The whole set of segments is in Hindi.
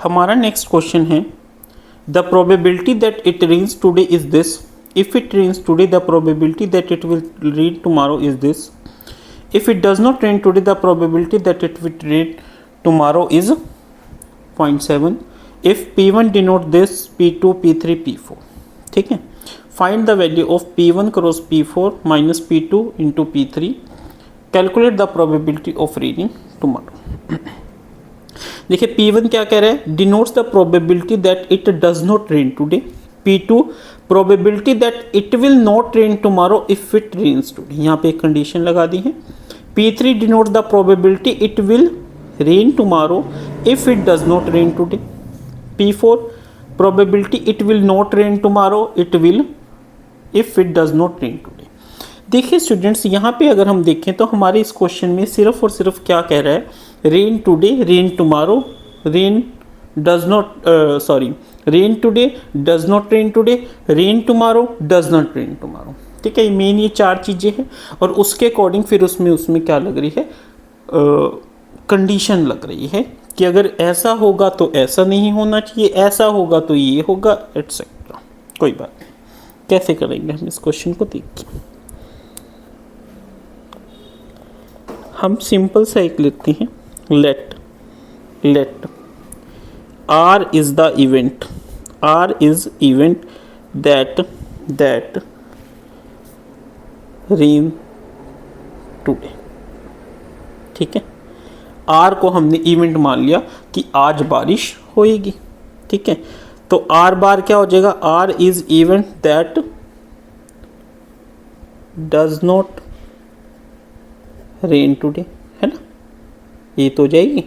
हमारा नेक्स्ट क्वेश्चन है the probability that it rains today is this. If it rains today the probability that it will rain tomorrow is this. If it does not rain today the probability that it will rain tomorrow is 0.7. If P1 denote this, P2, P3, P4. ठीक है. Find the value of P1 cross P4 minus P2 into P3. Calculate the probability of raining tomorrow. देखिए P1 क्या कह रहा है, denotes the probability that it does not rain today. P2 probability that it will not rain tomorrow if it rains today. यहाँ पे एक कंडीशन लगा दी है. P3 denotes the probability it will rain tomorrow if it does not rain today. P4 probability it will not rain tomorrow, it will if it does not rain today. देखिए स्टूडेंट्स, यहाँ पे अगर हम देखें तो हमारे इस क्वेश्चन में सिर्फ और सिर्फ क्या कह रहा है, rain today, rain tomorrow, rain does not rain today, does not rain today, rain tomorrow, does not rain tomorrow. ठीक है, मेन ये चार चीज़ें हैं और उसके अकॉर्डिंग फिर उसमें क्या लग रही है, कंडीशन लग रही है कि अगर ऐसा होगा तो ऐसा नहीं होना चाहिए, ऐसा होगा तो ये होगा, एटसेट्रा. कोई बात नहीं, कैसे करेंगे हम इस क्वेश्चन को देखिए. हम सिंपल सा एक लेते हैं, late R is the event, R is event that rain today. ठीक है, R को हमने इवेंट मान लिया कि आज बारिश होएगी. ठीक है, तो R बार क्या हो जाएगा, R is event that does not rain today, है ना, ये तो हो जाएगी.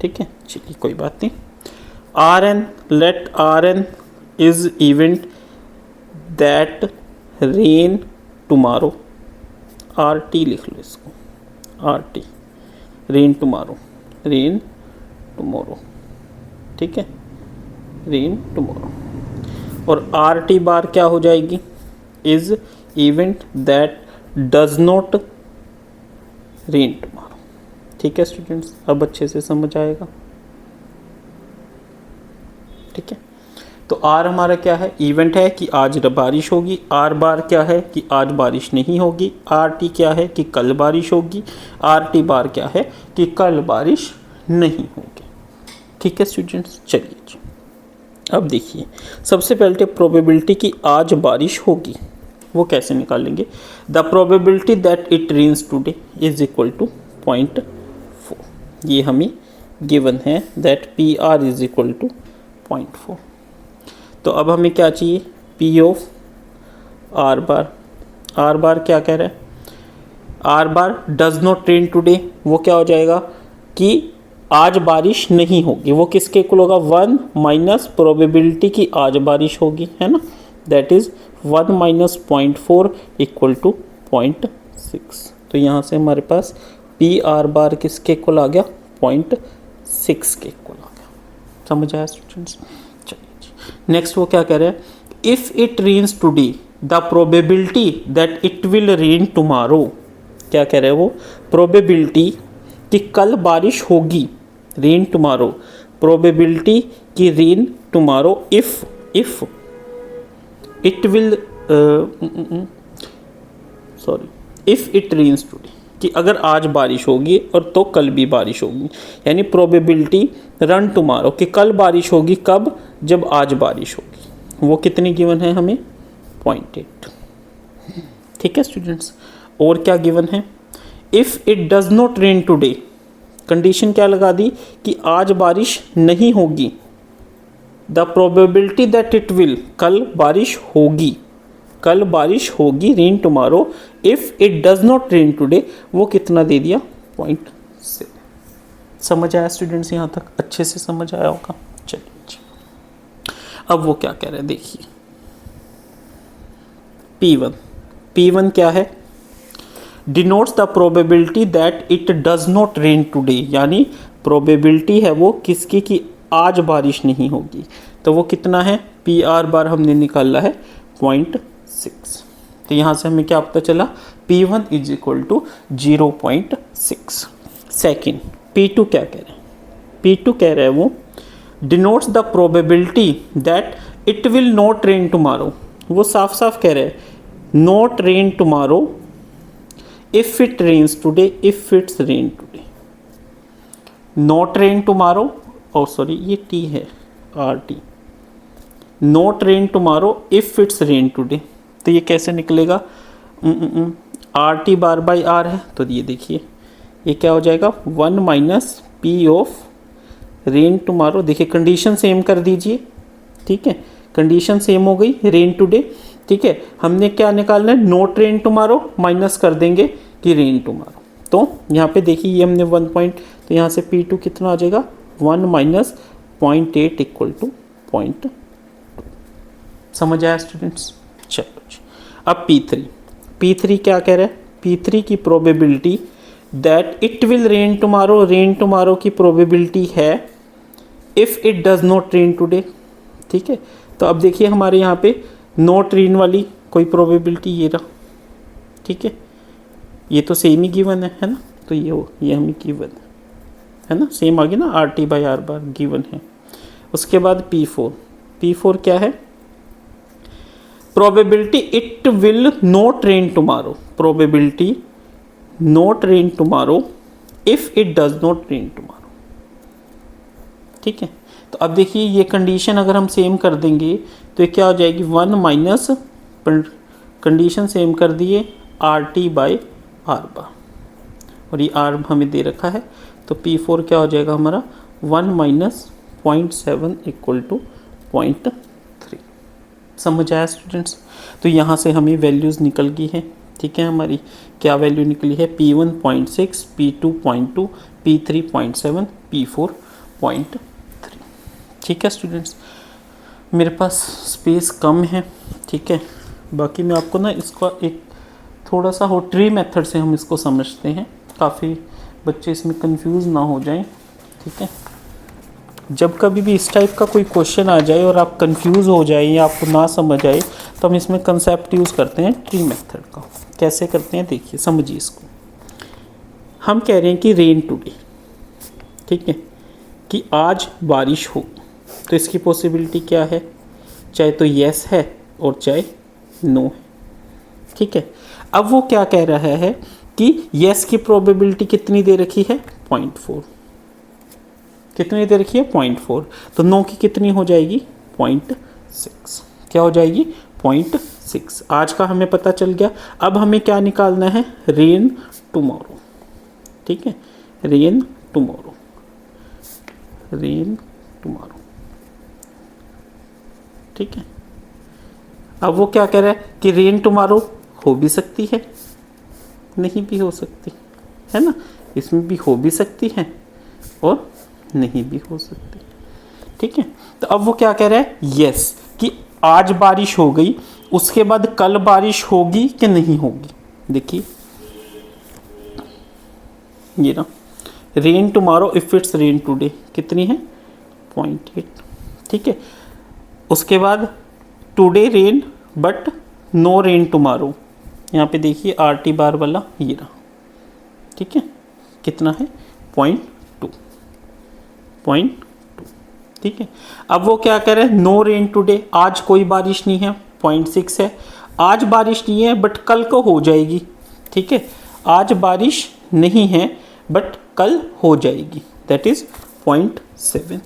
ठीक है, चलिए कोई बात नहीं. R N, let R N is event that rain tomorrow. R T लिख लो इसको, R T, rain tomorrow, rain tomorrow. ठीक है, रेन टुमारो. और आर टी बार क्या हो जाएगी, is event that does not rain tomorrow. ठीक है स्टूडेंट्स, अब अच्छे से समझ आएगा. ठीक है, तो आर हमारा क्या है, इवेंट है कि आज बारिश होगी. आर बार क्या है कि आज बारिश नहीं होगी. आर टी क्या है कि कल बारिश होगी. आर टी बार क्या है कि कल बारिश नहीं होगी. ठीक है स्टूडेंट्स, चलिए जी अब देखिए, सबसे पहले प्रोबेबिलिटी कि आज बारिश होगी वो कैसे निकालेंगे. The probability that it rains today is equal to 0.4. ये हमें गिवन है that P R is equal to 0.4. तो अब हमें क्या चाहिए, P of R bar. R bar क्या कह रहा है, R bar does not rain today, वो क्या हो जाएगा कि आज बारिश नहीं होगी. वो किसके इक्वल होगा, 1 माइनस प्रोबेबिलिटी की आज बारिश होगी, है ना, that is 1 minus 0.4 equal to 0.6. तो यहाँ से हमारे पास पी आर बार किसके इक्वल आ गया, 0.6 के इक्वल आ गया. समझ आया स्टूडेंट्स. चलिए नेक्स्ट वो क्या कह रहे हैं, if it rains today the probability that it will rain tomorrow. क्या कह रहे हैं वो, प्रोबेबिलिटी कि कल बारिश होगी, रेन टुमारो, प्रोबेबिलिटी कि rain tomorrow if it will if it rains today, कि अगर आज बारिश होगी और तो कल भी बारिश होगी. यानी प्रोबेबिलिटी रन टुमारो कि कल बारिश होगी, कब, जब आज बारिश होगी. वो कितनी गिवन है हमें, 0.8. ठीक है स्टूडेंट्स, और क्या गिवन है, if it does not rain today, condition क्या लगा दी कि आज बारिश नहीं होगी. The probability that it will, कल बारिश होगी, कल बारिश होगी, rain tomorrow, if it does not rain today, वो कितना दे दिया, 0.7. समझ आया स्टूडेंट्स, यहाँ तक अच्छे से समझ आया होगा. चलिए अब वो क्या कह रहे हैं देखिए, P1 क्या है, denotes the probability that it does not rain today. यानी प्रोबेबिलिटी है वो किसकी कि आज बारिश नहीं होगी. तो वो कितना है, पी आर बार हमने निकाला है 0.6. तो यहाँ से हमें क्या पता चला, P1 is equal to 0.6. Second P2 क्या कह रहे हैं, P2 कह रहा है वो denotes the probability that it will not rain tomorrow. वो साफ साफ कह रहा है not rain tomorrow if it rains today, if it's rain today. Not rain tomorrow, और सॉरी ये टी है, R T, not rain tomorrow if it's rain today. तो ये कैसे निकलेगा, R T bar by R है, तो ये देखिए ये क्या हो जाएगा 1 minus P of rain tomorrow. देखिए कंडीशन सेम कर दीजिए, ठीक है, कंडीशन सेम हो गई, रेन टुडे, ठीक है। हमने क्या निकालना है, नॉट रेन टुमारो माइनस कर देंगे कि रेन टुमारो। तो यहाँ पे देखिए ये हमने 1 पॉइंट, तो यहाँ से P2 कितना आ जाएगा 1 माइनस 0.8 इक्वल टू 0.2। समझ आया स्टूडेंट्स? चलो जी, अब P3 क्या कह रहा है, P3 की probability that it will rain tomorrow, rain tomorrow की प्रोबेबिलिटी है if it does not rain today, ठीक है। तो अब देखिए हमारे यहाँ पे नॉट रेन वाली कोई प्रोबेबिलिटी ये रहा, ठीक है, ये तो सेम ही गिवन है ना, तो ये हमें गिवन है ना, सेम आ गया ना, are T by R bar given है। उसके बाद P4 क्या है, probability it will not rain tomorrow, probability not rain tomorrow if it does not rain tomorrow, ठीक है। तो अब देखिए ये कंडीशन अगर हम सेम कर देंगे तो ये क्या हो जाएगी 1 माइनस, कंडीशन सेम कर दिए आर टी बाई आर बार, और ये आर हमें दे रखा है, तो P4 क्या हो जाएगा हमारा 1 माइनस 0.7 इक्वल टू 0.3। समझ आया स्टूडेंट्स? तो यहाँ से हमें वैल्यूज़ निकल गई है, ठीक है। हमारी क्या वैल्यू निकली है, P1 0.6, P2 0.2, P3 0.7, P4 0.3, ठीक है स्टूडेंट्स। मेरे पास स्पेस कम है, ठीक है, बाकी मैं आपको ना इसका एक थोड़ा सा हो ट्री मेथड से हम इसको समझते हैं, काफ़ी बच्चे इसमें कंफ्यूज ना हो जाएं, ठीक है। जब कभी भी इस टाइप का कोई क्वेश्चन आ जाए और आप कंफ्यूज हो जाए या आपको ना समझ आए तो हम इसमें कंसेप्ट यूज़ करते हैं ट्री मेथड का। कैसे करते हैं देखिए, समझिए इसको। हम कह रहे हैं कि रेन टुडे, ठीक है, कि आज बारिश हो, तो इसकी पॉसिबिलिटी क्या है, चाहे तो यस है और चाहे नो है, ठीक है। अब वो क्या कह रहा है कि यस की प्रोबेबिलिटी कितनी दे रखी है 0.4, कितनी दे रखी है 0.4, तो नो की कितनी हो जाएगी 0.6, क्या हो जाएगी 0.6। आज का हमें पता चल गया। अब हमें क्या निकालना है, रेन टुमारो, ठीक है, रेन टुमारो, रेन टुमारो, ठीक है। अब वो क्या कह रहा है कि रेन टुमारो हो भी सकती है, नहीं भी हो सकती है ना, इसमें भी हो भी सकती है और नहीं भी हो सकती, ठीक है। तो अब वो क्या कह रहा है, यस, कि आज बारिश हो गई, उसके बाद कल बारिश होगी कि नहीं होगी। देखिए ये ना, rain tomorrow if it's rain today कितनी है 0.8, ठीक है। उसके बाद today rain but no rain tomorrow, यहाँ पे देखिए आर टी बार वाला ये रहा, ठीक है, कितना है 0.2, ठीक है। अब वो क्या कह रहे हैं, नो रेन टुडे, आज कोई बारिश नहीं है 0.6 है, आज बारिश नहीं है बट कल को हो जाएगी, ठीक है, आज बारिश नहीं है बट कल हो जाएगी, दैट इज 0.7।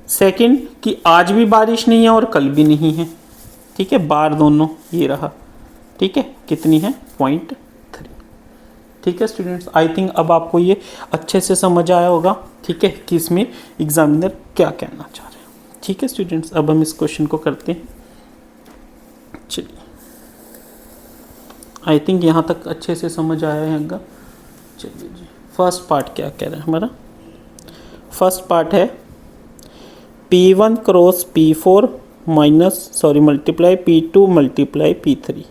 सेकंड कि आज भी बारिश नहीं है और कल भी नहीं है, ठीक है, बार दोनों ये रहा, ठीक है, कितनी है 0.3, ठीक है स्टूडेंट्स। आई थिंक अब आपको ये अच्छे से समझ आया होगा, ठीक है, कि इसमें एग्जामिनर क्या कहना चाह रहे हैं, ठीक है स्टूडेंट्स। अब हम इस क्वेश्चन को करते हैं, चलिए, आई थिंक यहाँ तक अच्छे से समझ आया है। चलिए जी, फर्स्ट पार्ट क्या कह रहा है हमारा, फर्स्ट पार्ट है P1 cross P4 multiply P2 multiply P3।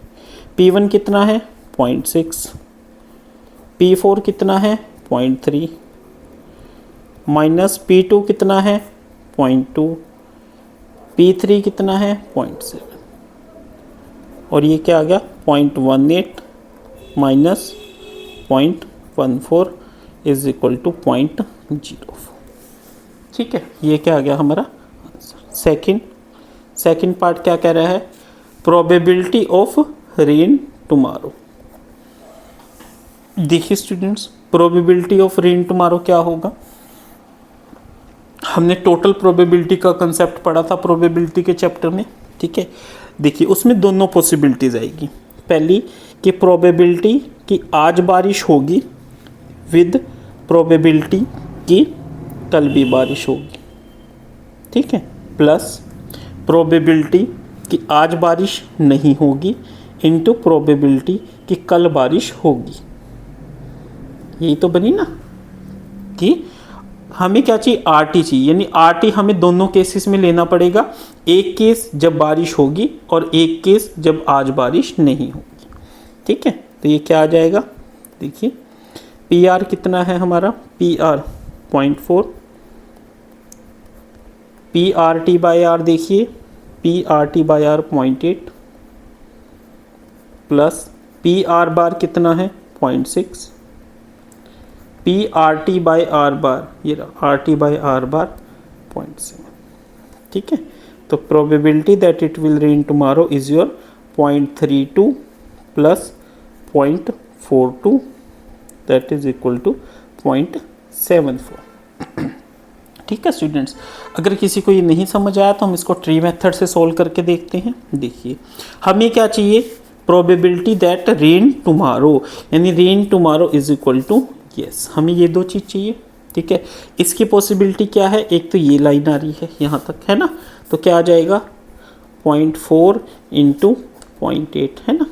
P1 कितना है 0.6, P4 कितना है 0.3, माइनस P2 कितना है 0.2, P3 कितना है 0.7, और ये क्या आ गया 0.18 माइनस 0.14 इज इक्वल टू 0.04। ठीक है, ये क्या आ गया हमारा सेकंड पार्ट क्या कह रहा है, प्रोबेबिलिटी ऑफ रेन टुमारो। देखिए students, probability of rain tomorrow क्या होगा, हमने टोटल प्रोबेबिलिटी का कंसेप्ट पढ़ा था प्रोबेबिलिटी के चैप्टर में, ठीक है। देखिए उसमें दोनों पॉसिबिलिटीज आएगी, पहली कि प्रोबेबिलिटी कि आज बारिश होगी विद प्रोबेबिलिटी कि कल भी बारिश होगी, ठीक है, प्लस प्रोबेबिलिटी कि आज बारिश नहीं होगी इनटू प्रोबेबिलिटी कि कल बारिश होगी। यही तो बनी ना, कि हमें क्या चाहिए, आरटी चाहिए, यानी आरटी हमें दोनों केसेस में लेना पड़ेगा, एक केस जब बारिश होगी और एक केस जब आज बारिश नहीं होगी, ठीक है। तो ये क्या आ जाएगा, देखिए पी आर कितना है हमारा, P R 0.4, P R T by R देखिए P R T by R 0.8 plus P R bar कितना है 0.6, P R T by R bar, ये रहा R T by R bar 0.7, ठीक है। तो probability that it will rain tomorrow is your 0.32 plus 0.42 that is equal to 0.74। ठीक है स्टूडेंट्स, अगर किसी को ये नहीं समझ आया तो हम इसको ट्री मेथड से सोल्व करके देखते हैं। देखिए हमें क्या चाहिए, प्रोबेबिलिटी दैट रेन टुमारो, यानी rain tomorrow is equal to, yes हमें ये दो चीज़ चाहिए, ठीक है। इसकी पॉसिबिलिटी क्या है, एक तो ये लाइन आ रही है यहाँ तक, है ना, तो क्या आ जाएगा 0.4 इंटू 0.8, है ना,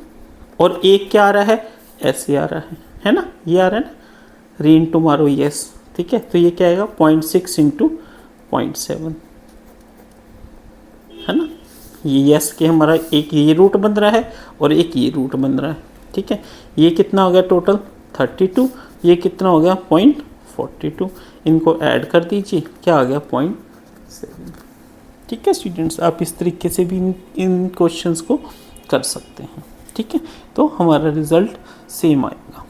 और एक क्या आ रहा है, ऐसे आ रहा है ना, ये आ रहा है ना, रेन टुमारो, यस, ठीक है। तो ये क्या आएगा 0.6 इंटू 0.7, है ना, ये यस के हमारा एक ये रूट बन रहा है और एक ये रूट बन रहा है, ठीक है। ये कितना हो गया टोटल 32, ये कितना हो गया 0.42, इनको ऐड कर दीजिए, क्या आ गया 0.7। ठीक है स्टूडेंट्स, आप इस तरीके से भी इन क्वेश्चंस को कर सकते हैं, ठीक है। तो हमारा रिजल्ट सेम आएगा।